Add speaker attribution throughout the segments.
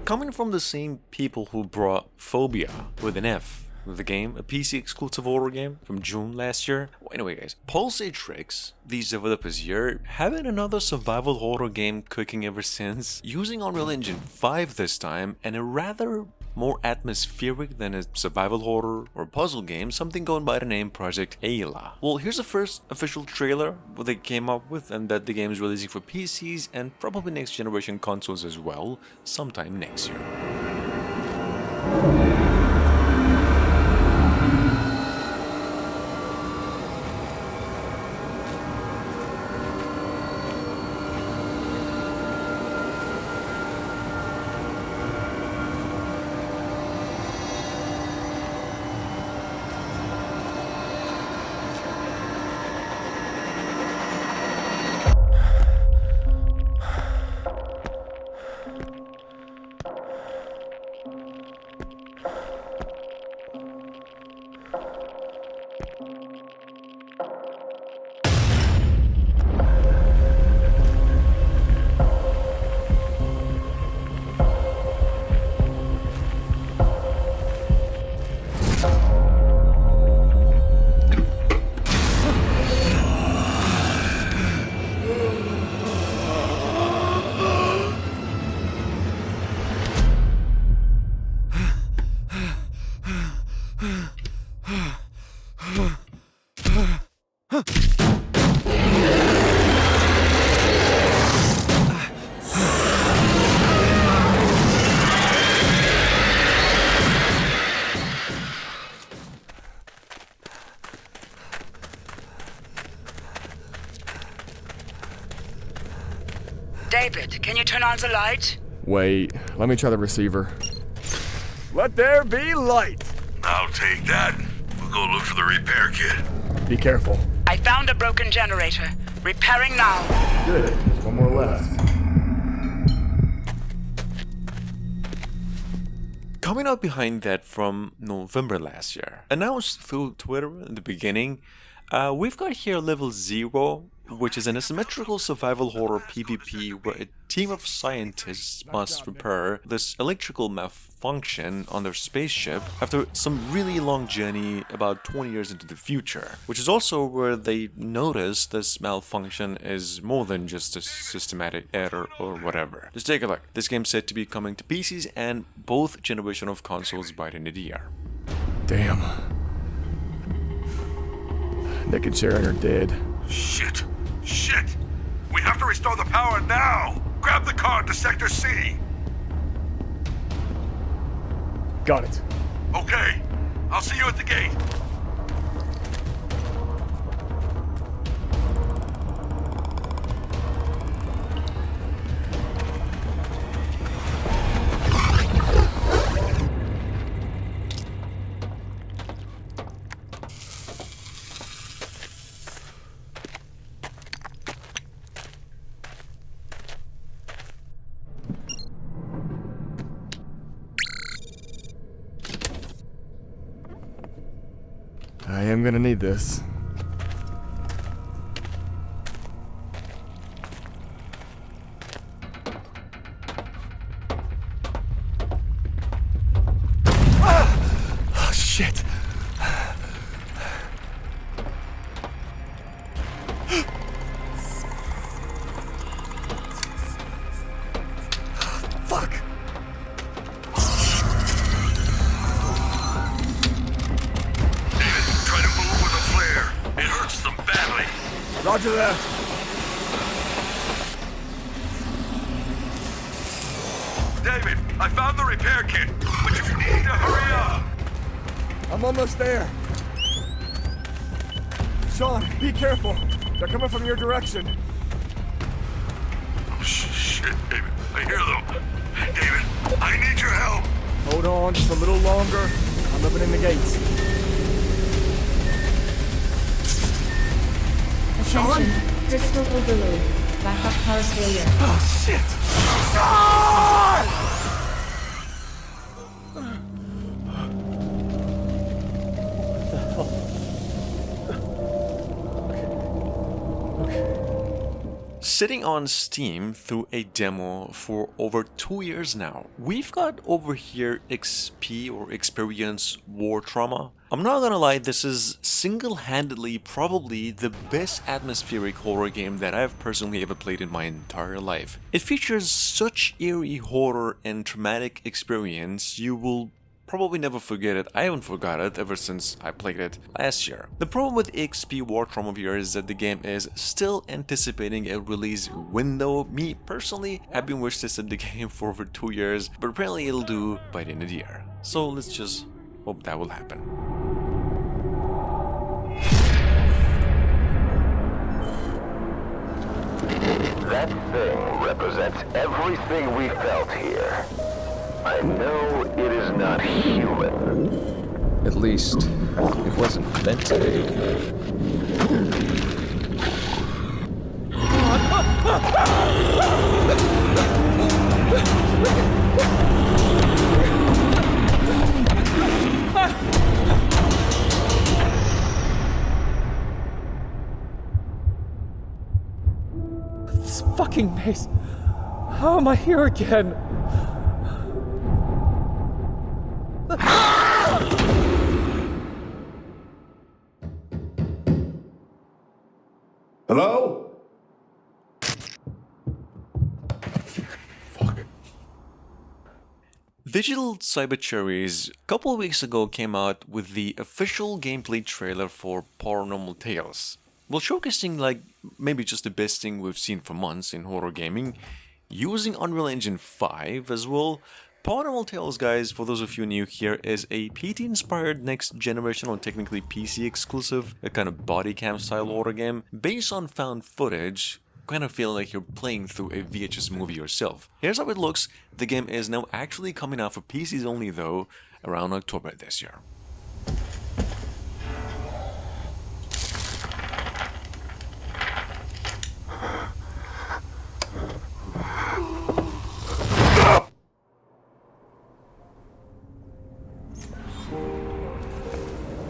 Speaker 1: Coming from the same people who brought Phobia with an F, the game, a PC exclusive horror game from June last year. Well, anyway guys, Pulsatrix, these developers here, having another survival horror game cooking ever since, using Unreal Engine 5 this time, and a rather more atmospheric than a survival horror or puzzle game, something going by the name Project A.I.L.A. Well, here's the first official trailer what they came up with, and that the game is releasing for PCs and probably next generation consoles as well, sometime next year.
Speaker 2: David, can you turn on the light?
Speaker 3: Wait, let me try the receiver. Let there be light!
Speaker 4: I'll take that. We'll go look for the repair kit.
Speaker 3: Be careful.
Speaker 2: I found a broken generator. Repairing now.
Speaker 3: Good, there's one more left.
Speaker 1: Coming up behind that from November last year, announced through Twitter in the beginning, we've got here Level 0, which is an asymmetrical survival horror PvP where a team of scientists must repair this electrical malfunction on their spaceship after some really long journey about 20 years into the future, which is also where they notice this malfunction is more than just a systematic error or whatever. Just take a look. This game's said to be coming to PCs and both generation of consoles by the end of the year.
Speaker 3: Damn. Nick and Sharon are dead.
Speaker 4: Shit. Shit! We have to restore the power now! Grab the car to Sector C!
Speaker 3: Got it.
Speaker 4: Okay. I'll see you at the gate.
Speaker 3: I am gonna need this. Oh, shit. Fuck. Roger that.
Speaker 4: David, I found the repair kit, but you need to hurry up.
Speaker 3: I'm almost there. Sean, be careful. They're coming from your direction.
Speaker 4: Oh, shit, David. I hear them. David, I need your help.
Speaker 3: Hold on just a little longer. I'm opening the gates.
Speaker 5: Attention, crystal overload. Backup power's clear.
Speaker 1: Oh, shit! Sitting on Steam through a demo for over 2 years now, we've got over here XP or Experience War Trauma. I'm not gonna lie, this is single-handedly probably the best atmospheric horror game that I've personally ever played in my entire life. It features such eerie horror and traumatic experience you will probably never forget it. I haven't forgot it ever since I played it last year. The problem with XP War Trauma here is that the game is still anticipating a release window. Me personally have been wish listed the game for over 2 years, but apparently it'll do by the end of the year. So let's just hope that will happen.
Speaker 6: That thing represents everything we felt here. I know it is not human.
Speaker 3: At least, it wasn't meant to be.
Speaker 7: This fucking maze. How am I here again?
Speaker 4: Hello?
Speaker 1: Digital Cyber Cherries a couple of weeks ago came out with the official gameplay trailer for Paranormal Tales. Well, showcasing like maybe just the best thing we've seen for months in horror gaming, using Unreal Engine 5 as well. Paranormal Tales, guys, for those of you new here, is a PT-inspired next generation or technically PC exclusive, a kind of body cam style horror game based on found footage, kind of feeling like you're playing through a VHS movie yourself. Here's how it looks. The game is now actually coming out for PCs only though, around October this year.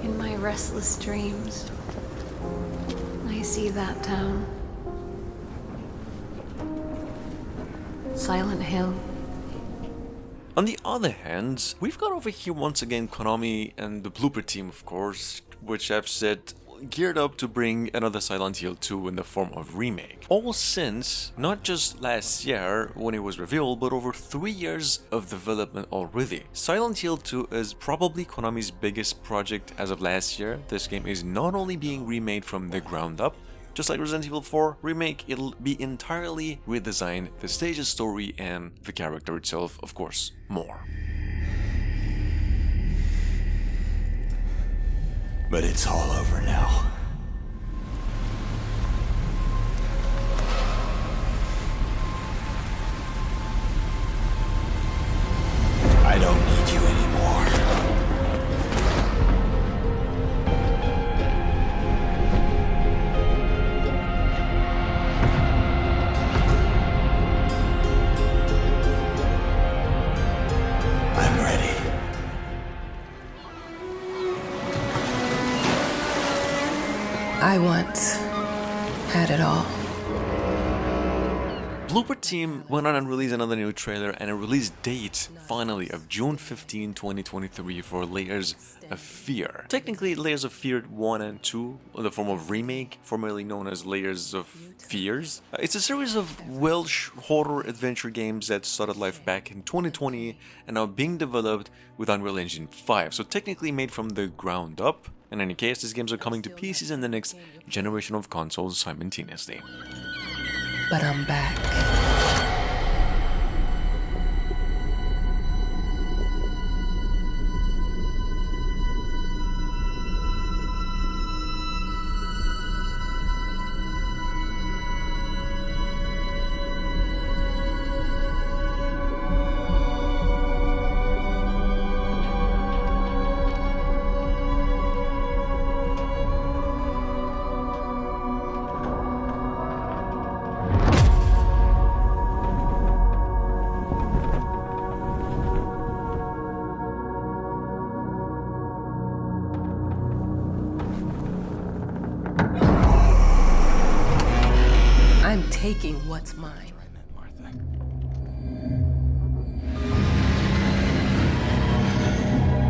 Speaker 8: In my restless dreams, I see that town. Silent Hill.
Speaker 1: On the other hand, we've got over here once again Konami and the Blooper team, of course, which have said geared up to bring another Silent Hill 2 in the form of remake. All since, not just last year when it was revealed, but over 3 years of development already. Silent Hill 2 is probably Konami's biggest project as of last year. This game is not only being remade from the ground up, just like Resident Evil 4 remake, it'll be entirely redesigned, the stage's story and the character itself, of course, more.
Speaker 9: But it's all over now. I don't need you anymore. I'm ready.
Speaker 10: I once had it all.
Speaker 1: Blooper team went on and released another new trailer and a release date, finally, of June 15, 2023 for Layers of Fear. Technically, Layers of Fear 1 and 2, in the form of remake, formerly known as Layers of Fears. It's a series of Welsh horror adventure games that started life back in 2020 and are being developed with Unreal Engine 5, so technically made from the ground up. In any case, these games are coming to PCs and the next generation of consoles simultaneously.
Speaker 10: But I'm back. taking what's mine.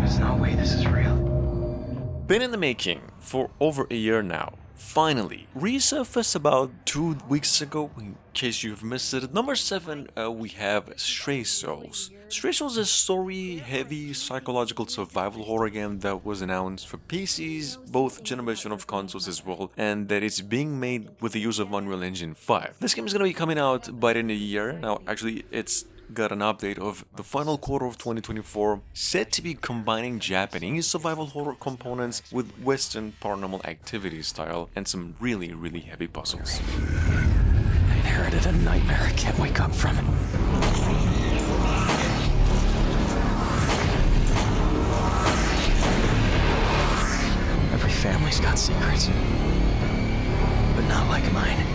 Speaker 7: There's no way this is real.
Speaker 1: Been in the making for over a year now. Finally, resurfaced about 2 weeks ago, in case you've missed it. At number 7, we have Stray Souls. Stray Souls is a story-heavy psychological survival horror game that was announced for PCs, both generation of consoles as well, and that it's being made with the use of Unreal Engine 5. This game is going to be coming out by the end of the year. Now, actually, it's got an update of the final quarter of 2024, said to be combining Japanese survival horror components with Western paranormal activity style and some really, really heavy puzzles.
Speaker 7: I inherited a nightmare I can't wake up from. Every family's got secrets, but not like mine.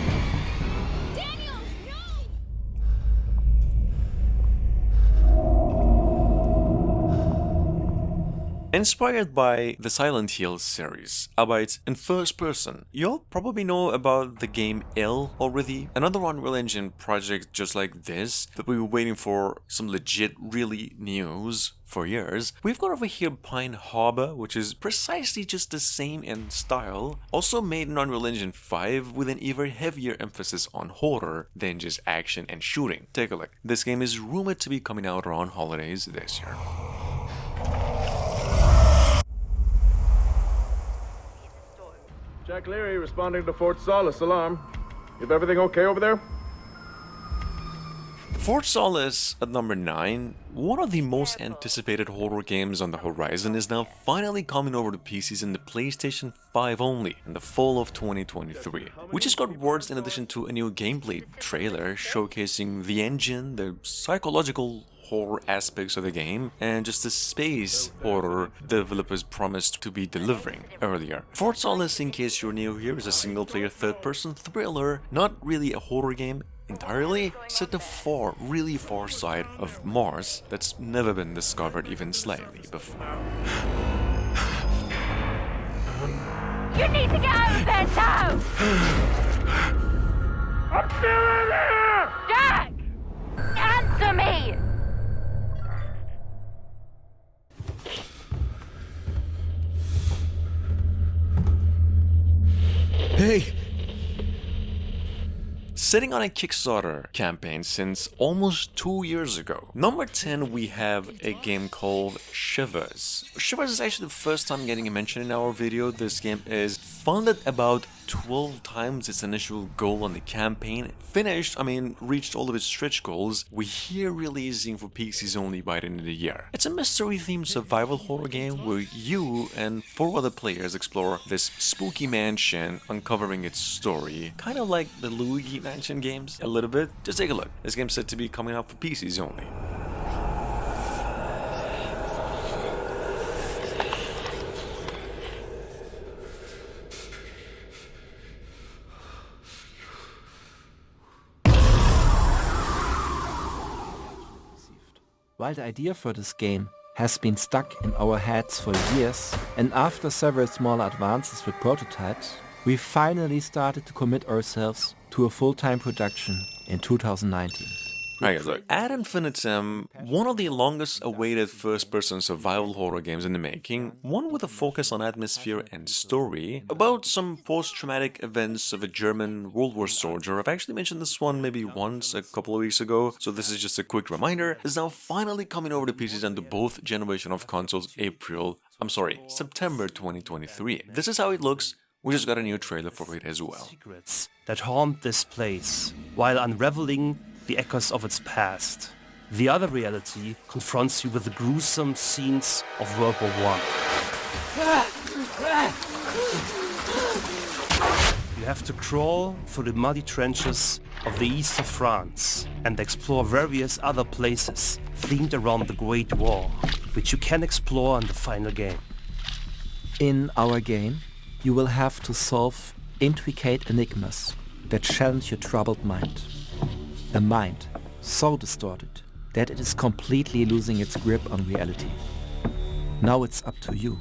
Speaker 1: Inspired by the Silent Hill series, albeit in first person, you'll probably know about the game A.I.L.A. already, another Unreal Engine project just like this that we were waiting for some legit really news for years. We've got over here Pine Harbor, which is precisely just the same in style, also made in Unreal Engine 5 with an even heavier emphasis on horror than just action and shooting. Take a look. This game is rumored to be coming out around holidays this year.
Speaker 3: Jack Leary responding to Fort Solace alarm. Is everything okay over there?
Speaker 1: Fort Solace at number 9, one of the most anticipated horror games on the horizon, is now finally coming over to PCs in the PlayStation 5 only in the fall of 2023. We just got words in addition to a new gameplay trailer showcasing the engine, the psychological horror aspects of the game, and just the space horror developers promised to be delivering earlier. Fort Solace, in case you're new here, is a single-player third-person thriller, not really a horror game entirely, set the really far side of Mars that's never been discovered even slightly before.
Speaker 5: You need to get out of there now! I'm still in here! Jack! Answer me!
Speaker 1: Hey! Sitting on a Kickstarter campaign since almost 2 years ago. Number 10, we have a game called Shivers. Shivers is actually the first time getting a mention in our video. This game is funded about 12 times its initial goal on the campaign. Reached all of its stretch goals. We're here releasing for PCs only by the end of the year. It's a mystery-themed survival horror game where you and 4 other players explore this spooky mansion, uncovering its story. Kind of like the Luigi Mansion games, a little bit. Just take a look. This game's said to be coming out for PCs only.
Speaker 11: While the idea for this game has been stuck in our heads for years, and after several small advances with prototypes, we finally started to commit ourselves to a full-time production in 2019.
Speaker 1: Alright guys, look, Ad Infinitum, one of the longest awaited first-person survival horror games in the making, one with a focus on atmosphere and story, about some post-traumatic events of a German World War soldier. I've actually mentioned this one maybe once a couple of weeks ago, so this is just a quick reminder, is now finally coming over to PCs under both generation of consoles September 2023. This is how it looks. We just got a new trailer for it as well.
Speaker 12: Secrets that haunt this place, while unraveling the echoes of its past. The other reality confronts you with the gruesome scenes of World War I. You have to crawl through the muddy trenches of the east of France and explore various other places themed around the Great War, which you can explore in the final game.
Speaker 11: In our game, you will have to solve intricate enigmas that challenge your troubled mind. A mind so distorted that it is completely losing its grip on reality. Now it's up to you,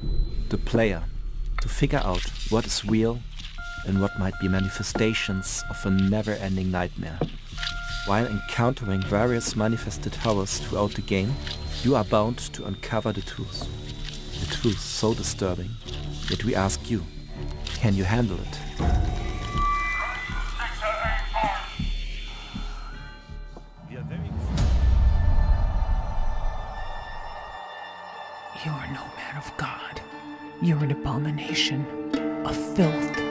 Speaker 11: the player, to figure out what is real in what might be manifestations of a never-ending nightmare. While encountering various manifested horrors throughout the game, you are bound to uncover the truth. The truth so disturbing that we ask you, can you handle it?
Speaker 13: You're no man of God. You're an abomination, a filth.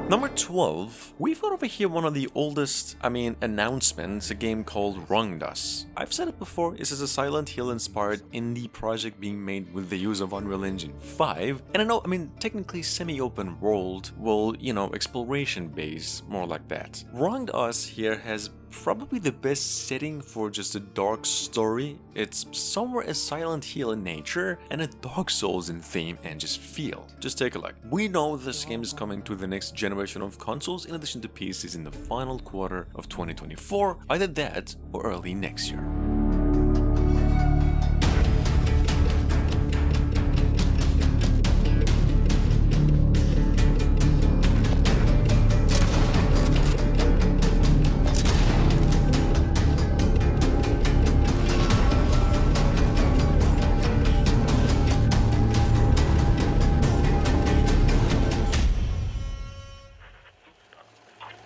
Speaker 1: Number 12, we've got over here one of the oldest, announcements, a game called Rundas. I've said it before, this is a Silent Hill inspired indie project being made with the use of Unreal Engine 5. And I know, technically semi-open world, well, exploration based, more like that. Rundas here has probably the best setting for just a dark story. It's somewhere a Silent Hill in nature and a Dark Souls in theme and just feel. Just take a look. We know this game is coming to the next generation of consoles in addition to PCs in the final quarter of 2024, either that or early next year.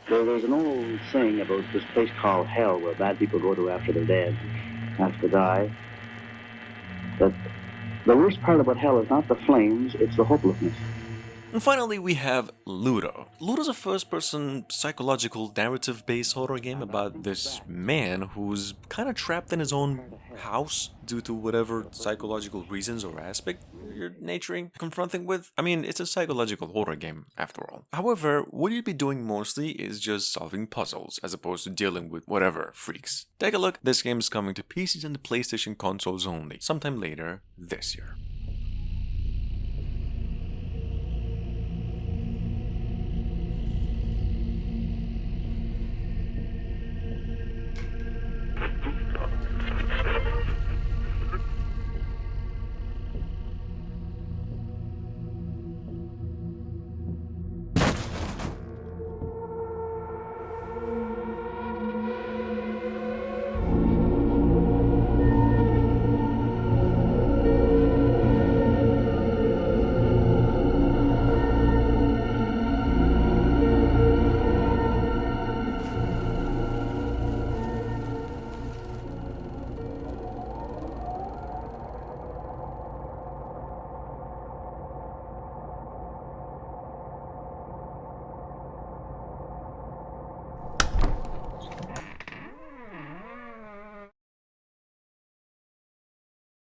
Speaker 14: There's an old saying about this place called hell where bad people go to after they're dead, have to die. But the worst part about hell is not the flames, it's the hopelessness.
Speaker 1: And finally, we have Ludo. Ludo's a first-person psychological narrative-based horror game about this man who's kind of trapped in his own house due to whatever psychological reasons or aspect you're confronting with. It's a psychological horror game after all. However, what you'd be doing mostly is just solving puzzles as opposed to dealing with whatever freaks. Take a look, this game is coming to PCs and the PlayStation consoles only, sometime later this year.